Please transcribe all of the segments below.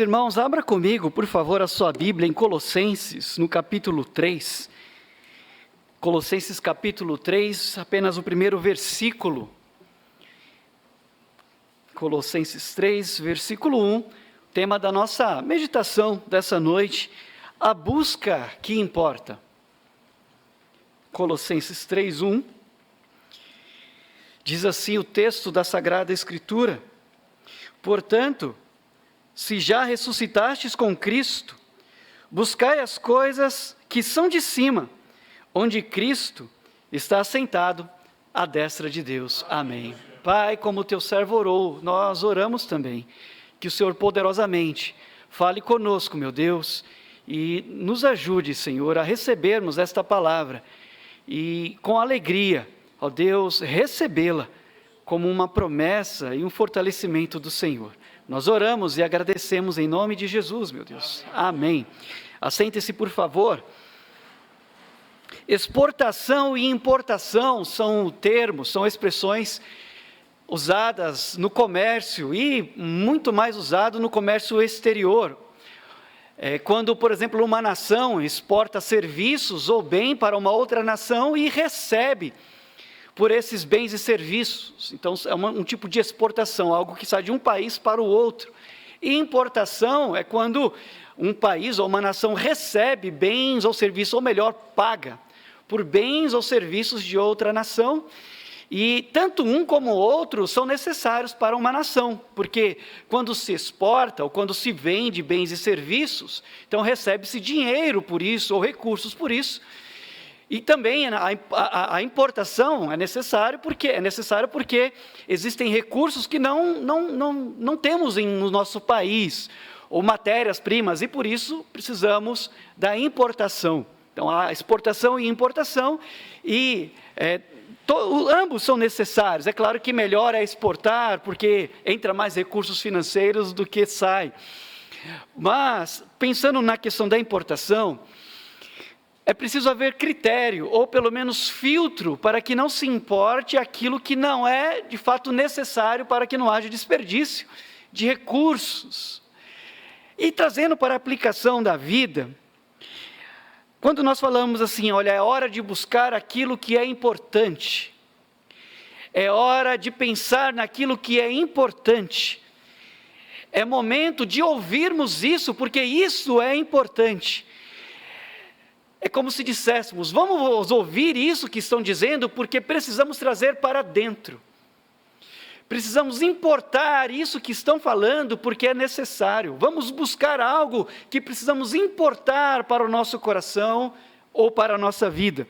Irmãos, abra comigo, por favor, a sua Bíblia em Colossenses, no capítulo 3. Colossenses capítulo 3, apenas o primeiro versículo. Colossenses 3, versículo 1, tema da nossa meditação dessa noite, a busca que importa. Colossenses 3, 1, diz assim o texto da Sagrada Escritura: portanto, se já ressuscitastes com Cristo, buscai as coisas que são de cima, onde Cristo está assentado à destra de Deus. Amém. Pai, como o teu servo orou, nós oramos também, que o Senhor poderosamente fale conosco, meu Deus, e nos ajude, Senhor, a recebermos esta palavra e com alegria, ó Deus, recebê-la como uma promessa e um fortalecimento do Senhor. Nós oramos e agradecemos em nome de Jesus, meu Deus. Amém. Assente-se, por favor. Exportação e importação são termos, são expressões usadas no comércio e muito mais usado no comércio exterior. Quando, por exemplo, uma nação exporta serviços ou bem para uma outra nação e recebe por esses bens e serviços. Então, é um tipo de exportação, algo que sai de um país para o outro. E importação é quando um país ou uma nação recebe bens ou serviços, ou melhor, paga por bens ou serviços de outra nação. E tanto um como o outro são necessários para uma nação, porque quando se exporta ou quando se vende bens e serviços, então recebe-se dinheiro por isso, ou recursos por isso. E também a importação é necessário porque existem recursos que não temos no nosso país, ou matérias-primas, e por isso precisamos da importação. Então, há exportação e importação, e ambos são necessários. É claro que melhor é exportar, porque entra mais recursos financeiros do que sai. Mas, pensando na questão da importação, é preciso haver critério, ou pelo menos filtro, para que não se importe aquilo que não é de fato necessário, para que não haja desperdício de recursos. E trazendo para a aplicação da vida, quando nós falamos assim, olha, é hora de buscar aquilo que é importante, é hora de pensar naquilo que é importante, é momento de ouvirmos isso, porque isso é importante. É como se disséssemos, vamos ouvir isso que estão dizendo, porque precisamos trazer para dentro. Precisamos importar isso que estão falando, porque é necessário. Vamos buscar algo que precisamos importar para o nosso coração ou para a nossa vida.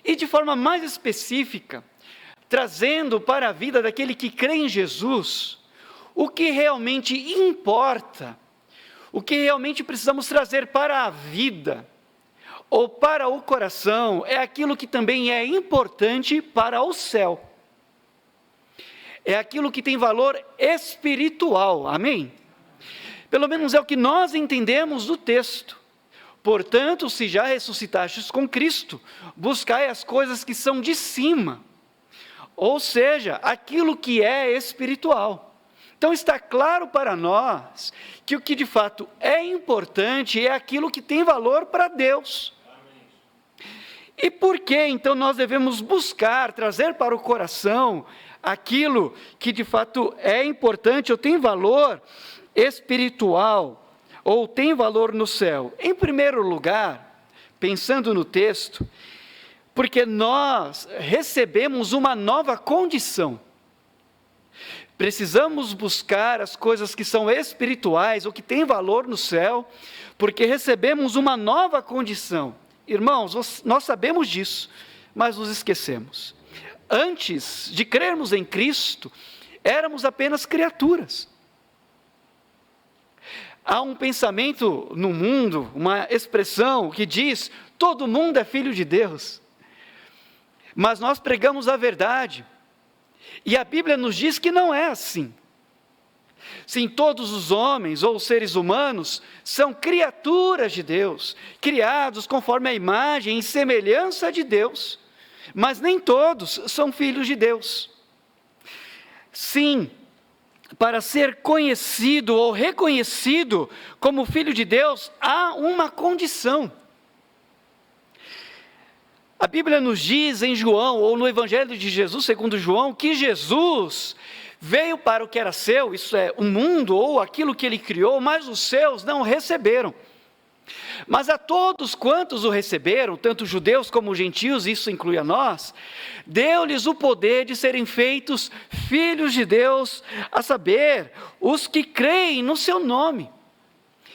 E de forma mais específica, trazendo para a vida daquele que crê em Jesus, o que realmente importa, o que realmente precisamos trazer para a vida, ou para o coração, é aquilo que também é importante para o céu. É aquilo que tem valor espiritual, amém? Pelo menos é o que nós entendemos do texto. Portanto, se já ressuscitastes com Cristo, buscai as coisas que são de cima, ou seja, aquilo que é espiritual. Então está claro para nós que o que de fato é importante é aquilo que tem valor para Deus. E por que então nós devemos buscar, trazer para o coração aquilo que de fato é importante ou tem valor espiritual, ou tem valor no céu? Em primeiro lugar, pensando no texto, porque nós recebemos uma nova condição. Precisamos buscar as coisas que são espirituais, ou que têm valor no céu, porque recebemos uma nova condição. Irmãos, nós sabemos disso, mas nos esquecemos. Antes de crermos em Cristo, éramos apenas criaturas. Há um pensamento no mundo, uma expressão que diz, todo mundo é filho de Deus. Mas nós pregamos a verdade, e a Bíblia nos diz que não é assim. Sim, todos os homens ou seres humanos são criaturas de Deus, criados conforme a imagem e semelhança de Deus, mas nem todos são filhos de Deus. Sim, para ser conhecido ou reconhecido como filho de Deus, há uma condição. A Bíblia nos diz em João, ou no Evangelho de Jesus segundo João, que Jesus veio para o que era seu, isso é, o mundo ou aquilo que ele criou, mas os seus não receberam. Mas a todos quantos o receberam, tanto judeus como gentios, isso inclui a nós, deu-lhes o poder de serem feitos filhos de Deus, a saber, os que creem no seu nome.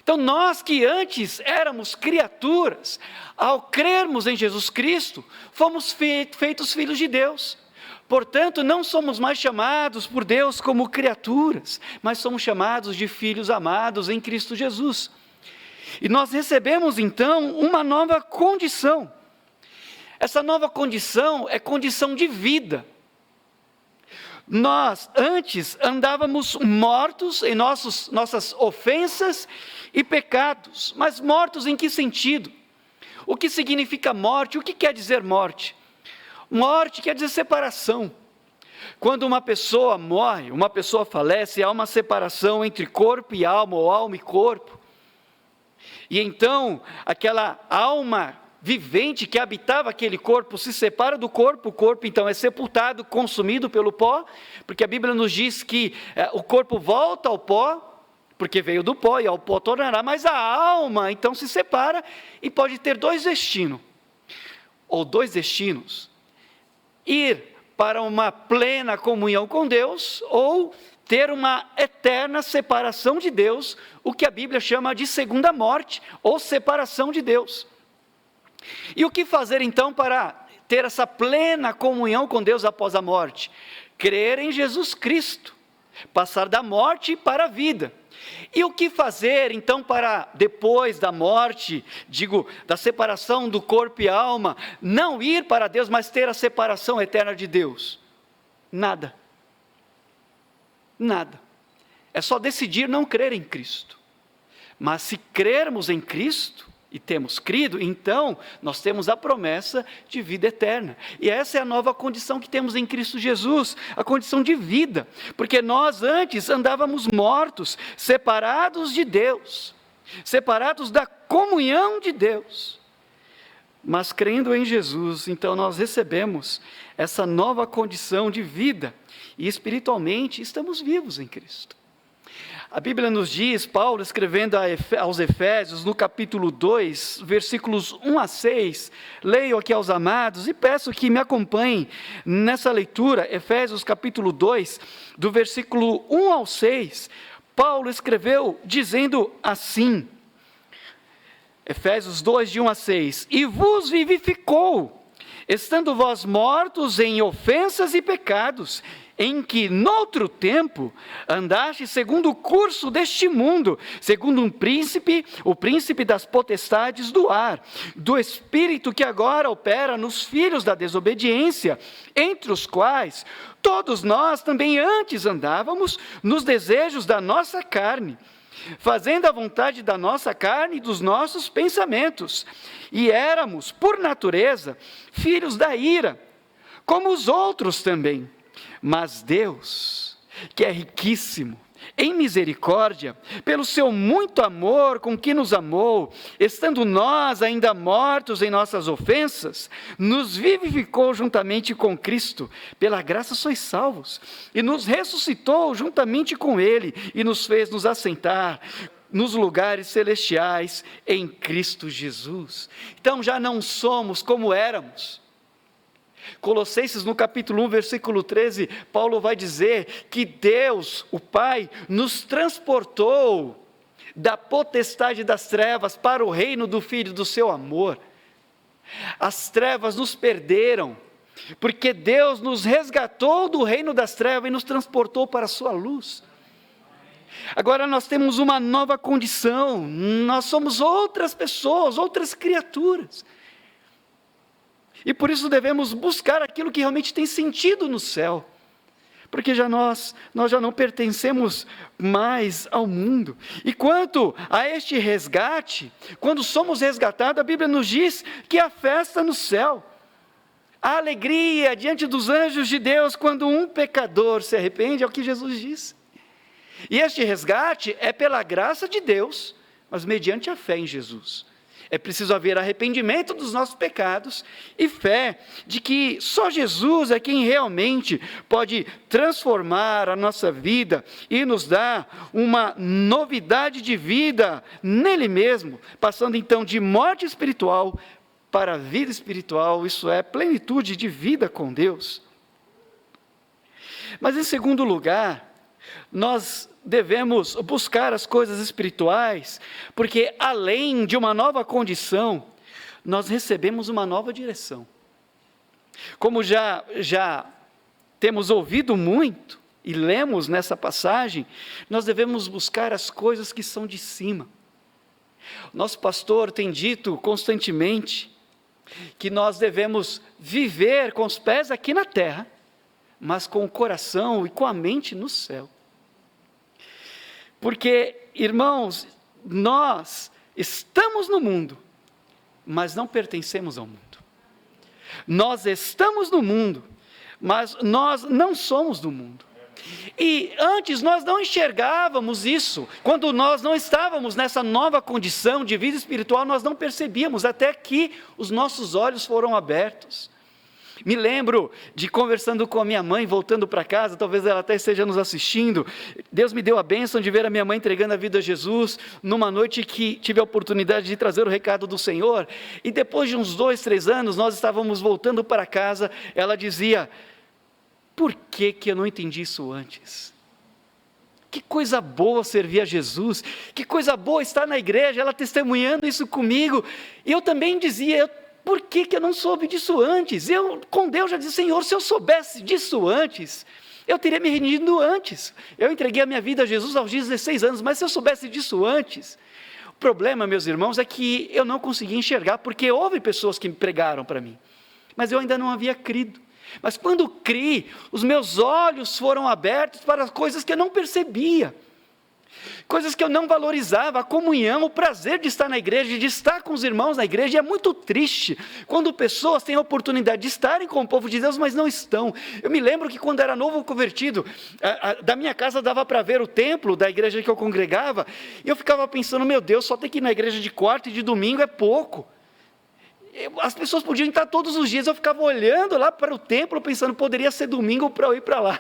Então nós que antes éramos criaturas, ao crermos em Jesus Cristo, fomos feitos filhos de Deus. Portanto, não somos mais chamados por Deus como criaturas, mas somos chamados de filhos amados em Cristo Jesus. E nós recebemos então uma nova condição. Essa nova condição é condição de vida. Nós antes andávamos mortos em nossas ofensas e pecados, mas mortos em que sentido? O que significa morte? O que quer dizer morte? Morte quer dizer separação. Quando uma pessoa morre, uma pessoa falece, há uma separação entre corpo e alma, ou alma e corpo. E então, aquela alma vivente que habitava aquele corpo se separa do corpo, o corpo então é sepultado, consumido pelo pó, porque a Bíblia nos diz que o corpo volta ao pó, porque veio do pó e ao pó tornará, mas a alma então se separa e pode ter dois destinos, ir para uma plena comunhão com Deus, ou ter uma eterna separação de Deus, o que a Bíblia chama de segunda morte, ou separação de Deus. E o que fazer então para ter essa plena comunhão com Deus após a morte? Crer em Jesus Cristo, passar da morte para a vida. E o que fazer então para depois da morte, da separação do corpo e alma, não ir para Deus, mas ter a separação eterna de Deus? Nada. É só decidir não crer em Cristo. Mas se crermos em Cristo, e temos crido, então nós temos a promessa de vida eterna. E essa é a nova condição que temos em Cristo Jesus, a condição de vida. Porque nós antes andávamos mortos, separados de Deus, separados da comunhão de Deus. Mas crendo em Jesus, então nós recebemos essa nova condição de vida. E espiritualmente estamos vivos em Cristo. A Bíblia nos diz, Paulo escrevendo aos Efésios, no capítulo 2, versículos 1 a 6, leio aqui aos amados e peço que me acompanhem nessa leitura, Efésios capítulo 2, do versículo 1 ao 6, Paulo escreveu dizendo assim, Efésios 2, de 1 a 6, e vos vivificou, estando vós mortos em ofensas e pecados, em que, noutro tempo, andaste segundo o curso deste mundo, segundo o príncipe das potestades do ar, do espírito que agora opera nos filhos da desobediência, entre os quais todos nós também antes andávamos nos desejos da nossa carne, fazendo a vontade da nossa carne e dos nossos pensamentos, e éramos, por natureza, filhos da ira, como os outros também. Mas Deus, que é riquíssimo em misericórdia, pelo seu muito amor com que nos amou, estando nós ainda mortos em nossas ofensas, nos vivificou juntamente com Cristo, pela graça sois salvos, e nos ressuscitou juntamente com Ele, e nos fez nos assentar nos lugares celestiais em Cristo Jesus. Então já não somos como éramos. Colossenses no capítulo 1, versículo 13, Paulo vai dizer que Deus, o Pai, nos transportou da potestade das trevas para o reino do Filho do seu amor. As trevas nos perderam, porque Deus nos resgatou do reino das trevas e nos transportou para a sua luz. Agora nós temos uma nova condição, nós somos outras pessoas, outras criaturas. E por isso devemos buscar aquilo que realmente tem sentido no céu. Porque nós já não pertencemos mais ao mundo. E quanto a este resgate, quando somos resgatados, a Bíblia nos diz que há festa no céu. Há alegria diante dos anjos de Deus quando um pecador se arrepende, é o que Jesus diz. E este resgate é pela graça de Deus, mas mediante a fé em Jesus. É preciso haver arrependimento dos nossos pecados e fé de que só Jesus é quem realmente pode transformar a nossa vida e nos dar uma novidade de vida nele mesmo, passando então de morte espiritual para a vida espiritual, isso é, plenitude de vida com Deus. Mas em segundo lugar, nós devemos buscar as coisas espirituais, porque além de uma nova condição, nós recebemos uma nova direção. Como já temos ouvido muito e lemos nessa passagem, nós devemos buscar as coisas que são de cima. Nosso pastor tem dito constantemente que nós devemos viver com os pés aqui na terra, mas com o coração e com a mente no céu. Porque, irmãos, nós estamos no mundo, mas não pertencemos ao mundo. Nós estamos no mundo, mas nós não somos do mundo. E antes nós não enxergávamos isso. Quando nós não estávamos nessa nova condição de vida espiritual, nós não percebíamos, até que os nossos olhos foram abertos. Me lembro de conversando com a minha mãe, voltando para casa, talvez ela até esteja nos assistindo. Deus me deu a bênção de ver a minha mãe entregando a vida a Jesus, numa noite que tive a oportunidade de trazer o recado do Senhor. E depois de uns 2, 3 anos, nós estávamos voltando para casa, ela dizia: por que eu não entendi isso antes? Que coisa boa servir a Jesus, que coisa boa estar na igreja, ela testemunhando isso comigo. E eu também dizia: por que eu não soube disso antes? Eu, com Deus, já disse: Senhor, se eu soubesse disso antes, eu teria me rendido antes. Eu entreguei a minha vida a Jesus aos 16 anos, mas se eu soubesse disso antes... O problema, meus irmãos, é que eu não consegui enxergar, porque houve pessoas que me pregaram para mim, mas eu ainda não havia crido. Mas quando criei, os meus olhos foram abertos para coisas que eu não percebia, coisas que eu não valorizava, a comunhão, o prazer de estar na igreja, de estar com os irmãos na igreja. E é muito triste quando pessoas têm a oportunidade de estarem com o povo de Deus, mas não estão. Eu me lembro que quando era novo convertido, da minha casa dava para ver o templo da igreja que eu congregava, e eu ficava pensando: meu Deus, só ter que ir na igreja de quarta e de domingo é pouco. As pessoas podiam estar todos os dias. Eu ficava olhando lá para o templo, pensando: poderia ser domingo para eu ir para lá.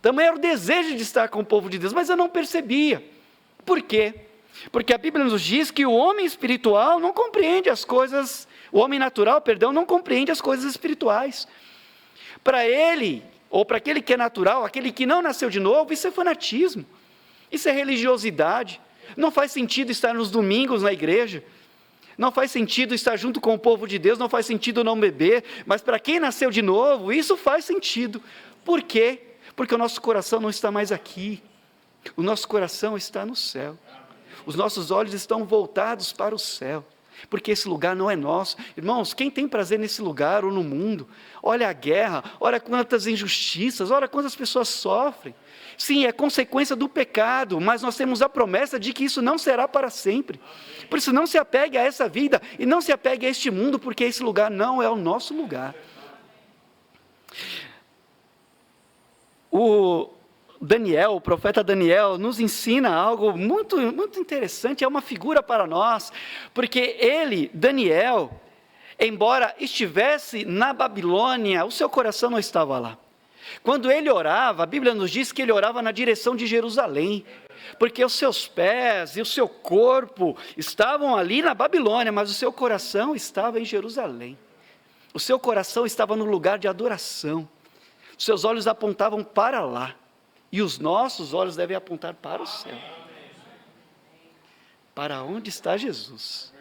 Também era o desejo de estar com o povo de Deus, mas eu não percebia. Por quê? Porque a Bíblia nos diz que o homem espiritual não compreende as coisas, o homem natural, não compreende as coisas espirituais. Para ele, ou para aquele que é natural, aquele que não nasceu de novo, isso é fanatismo, isso é religiosidade. Não faz sentido estar nos domingos na igreja, não faz sentido estar junto com o povo de Deus, não faz sentido não beber, mas para quem nasceu de novo, isso faz sentido. Por quê? Porque o nosso coração não está mais aqui, o nosso coração está no céu, os nossos olhos estão voltados para o céu, porque esse lugar não é nosso. Irmãos, quem tem prazer nesse lugar ou no mundo? Olha a guerra, olha quantas injustiças, olha quantas pessoas sofrem. Sim, é consequência do pecado, mas nós temos a promessa de que isso não será para sempre. Por isso, não se apegue a essa vida e não se apegue a este mundo, porque esse lugar não é o nosso lugar. O profeta Daniel, nos ensina algo muito, muito interessante, é uma figura para nós, porque ele, Daniel, embora estivesse na Babilônia, o seu coração não estava lá. Quando ele orava, a Bíblia nos diz que ele orava na direção de Jerusalém, porque os seus pés e o seu corpo estavam ali na Babilônia, mas o seu coração estava em Jerusalém. O seu coração estava no lugar de adoração. Os seus olhos apontavam para lá, e os nossos olhos devem apontar para o céu. Para onde está Jesus?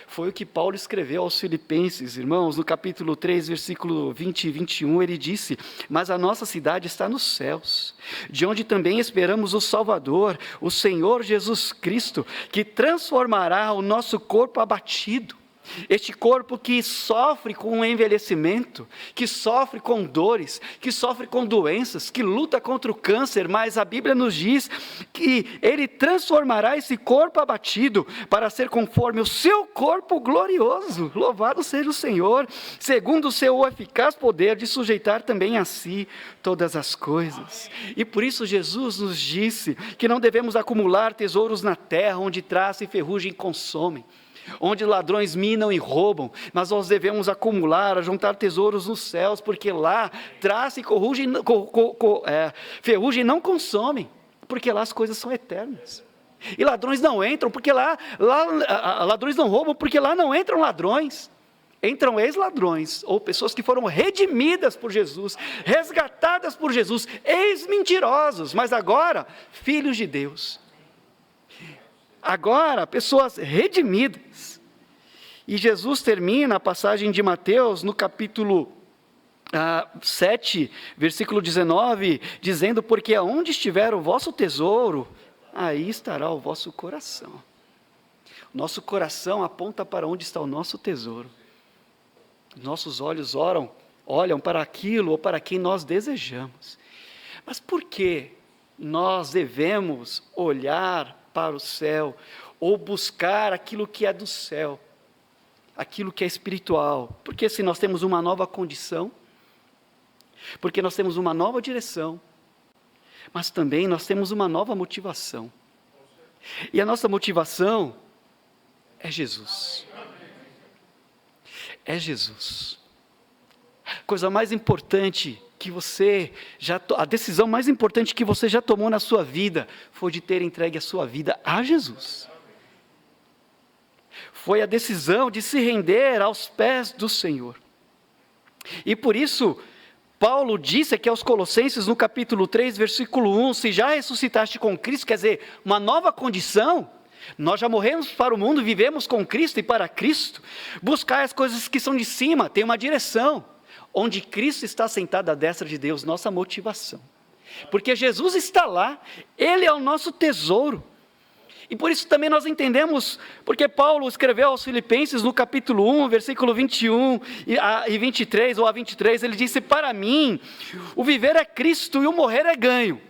Foi o que Paulo escreveu aos Filipenses, irmãos, no capítulo 3, versículo 20 e 21, ele disse: mas a nossa cidade está nos céus, de onde também esperamos o Salvador, o Senhor Jesus Cristo, que transformará o nosso corpo abatido Este corpo que sofre com o envelhecimento, que sofre com dores, que sofre com doenças, que luta contra o câncer, mas a Bíblia nos diz que Ele transformará esse corpo abatido para ser conforme o seu corpo glorioso. Louvado seja o Senhor, segundo o seu eficaz poder de sujeitar também a si todas as coisas. E por isso Jesus nos disse que não devemos acumular tesouros na terra, onde traça e ferrugem consomem, onde ladrões minam e roubam, mas nós devemos acumular, juntar tesouros nos céus, porque lá traça e ferrugem não consomem, porque lá as coisas são eternas. E ladrões não entram, porque lá ladrões não roubam, porque lá não entram ladrões. Entram ex-ladrões, ou pessoas que foram redimidas por Jesus, resgatadas por Jesus, ex-mentirosos, mas agora filhos de Deus. Agora, pessoas redimidas. E Jesus termina a passagem de Mateus no capítulo 7, versículo 19, dizendo: porque aonde estiver o vosso tesouro, aí estará o vosso coração. Nosso coração aponta para onde está o nosso tesouro. Nossos olhos olham para aquilo ou para quem nós desejamos. Mas por que nós devemos olhar para o céu, ou buscar aquilo que é do céu, aquilo que é espiritual? Porque se nós temos uma nova condição, porque nós temos uma nova direção, mas também nós temos uma nova motivação, e a nossa motivação é Jesus. É Jesus. Coisa mais importante que a decisão mais importante que você já tomou na sua vida, foi de ter entregue a sua vida a Jesus. Foi a decisão de se render aos pés do Senhor. E por isso, Paulo disse aqui aos Colossenses, no capítulo 3, versículo 1, se já ressuscitaste com Cristo, quer dizer, uma nova condição. Nós já morremos para o mundo, vivemos com Cristo e para Cristo. Buscar as coisas que são de cima, tem uma direção. Onde Cristo está sentado à destra de Deus, nossa motivação. Porque Jesus está lá, Ele é o nosso tesouro. E por isso também nós entendemos, porque Paulo escreveu aos Filipenses no capítulo 1, versículo 21 e 23, ou a 23, ele disse: para mim, o viver é Cristo e o morrer é ganho.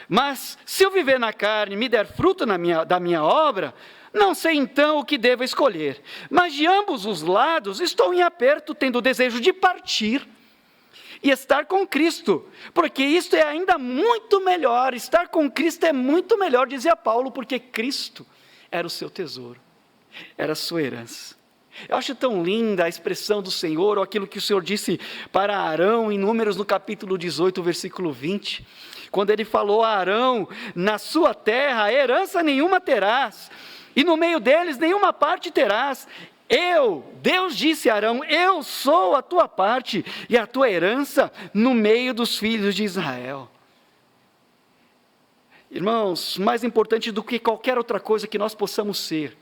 Mas se eu viver na carne, me der fruto da minha obra, não sei então o que devo escolher. Mas de ambos os lados estou em aperto, tendo o desejo de partir e estar com Cristo, porque isto é ainda muito melhor. Estar com Cristo é muito melhor, dizia Paulo, porque Cristo era o seu tesouro, era a sua herança. Eu acho tão linda a expressão do Senhor, ou aquilo que o Senhor disse para Arão em Números no capítulo 18, versículo 20, quando ele falou a Arão: na sua terra herança nenhuma terás, e no meio deles nenhuma parte terás. Deus disse a Arão: eu sou a tua parte e a tua herança no meio dos filhos de Israel. Irmãos, mais importante do que qualquer outra coisa que nós possamos ser,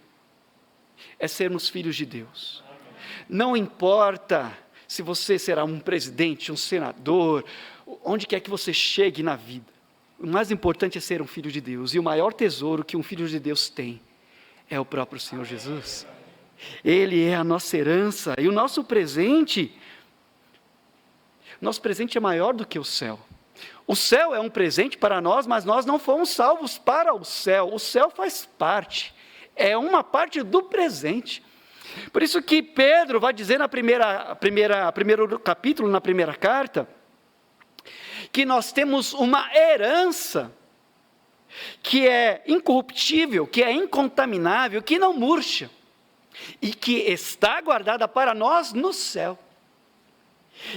é sermos filhos de Deus. Não importa se você será um presidente, um senador, onde quer que você chegue na vida, o mais importante é ser um filho de Deus, e o maior tesouro que um filho de Deus tem é o próprio Senhor Jesus. Ele é a nossa herança, e o nosso presente é maior do que o céu. O céu é um presente para nós, mas nós não fomos salvos para o céu faz parte, é uma parte do presente. Por isso que Pedro vai dizer primeiro capítulo, na primeira carta, que nós temos uma herança que é incorruptível, que é incontaminável, que não murcha, e que está guardada para nós no céu.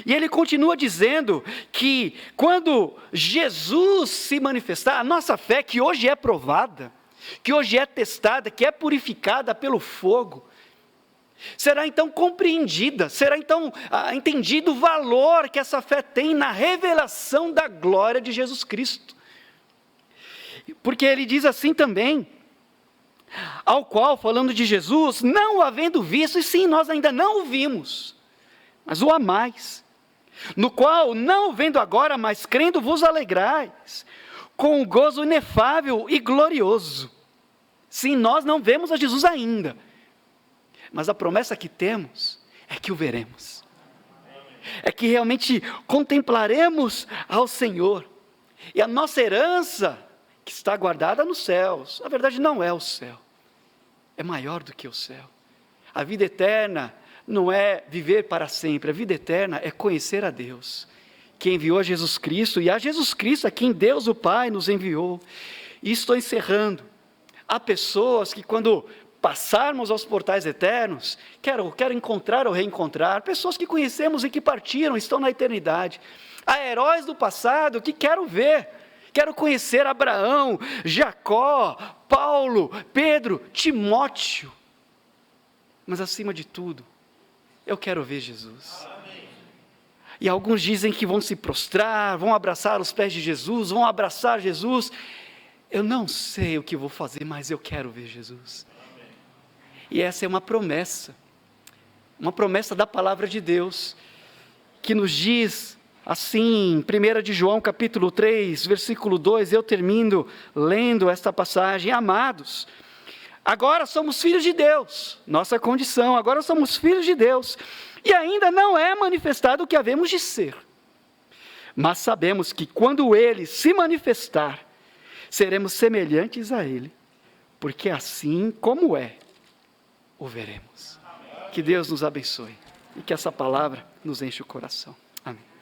E ele continua dizendo que quando Jesus se manifestar, a nossa fé, que hoje é provada, que hoje é testada, que é purificada pelo fogo, será então compreendida, será então entendido o valor que essa fé tem na revelação da glória de Jesus Cristo. Porque ele diz assim também: ao qual, falando de Jesus, não o havendo visto, e sim, nós ainda não o vimos, mas o amais, no qual, não o vendo agora, mas crendo, vos alegrais, com um gozo inefável e glorioso. Sim, nós não vemos a Jesus ainda, mas a promessa que temos é que o veremos. É que realmente contemplaremos ao Senhor. E a nossa herança, que está guardada nos céus, na verdade não é o céu, é maior do que o céu. A vida eterna não é viver para sempre, a vida eterna é conhecer a Deus, que enviou a Jesus Cristo, e a Jesus Cristo a quem Deus o Pai nos enviou. E estou encerrando. Há pessoas que quando passarmos aos portais eternos, quero encontrar ou reencontrar, pessoas que conhecemos e que partiram, estão na eternidade. Há heróis do passado que quero ver, quero conhecer Abraão, Jacó, Paulo, Pedro, Timóteo. Mas acima de tudo, eu quero ver Jesus. Amém. E alguns dizem que vão se prostrar, vão abraçar os pés de Jesus, vão abraçar Jesus. Eu não sei o que vou fazer, mas eu quero ver Jesus. Amém. E essa é uma promessa da palavra de Deus, que nos diz assim, 1 de João capítulo 3, versículo 2, eu termino lendo esta passagem: amados, agora somos filhos de Deus, nossa condição, agora somos filhos de Deus, e ainda não é manifestado o que havemos de ser, mas sabemos que quando Ele se manifestar, seremos semelhantes a Ele, porque assim como é, o veremos. Que Deus nos abençoe, e que essa palavra nos enche o coração. Amém.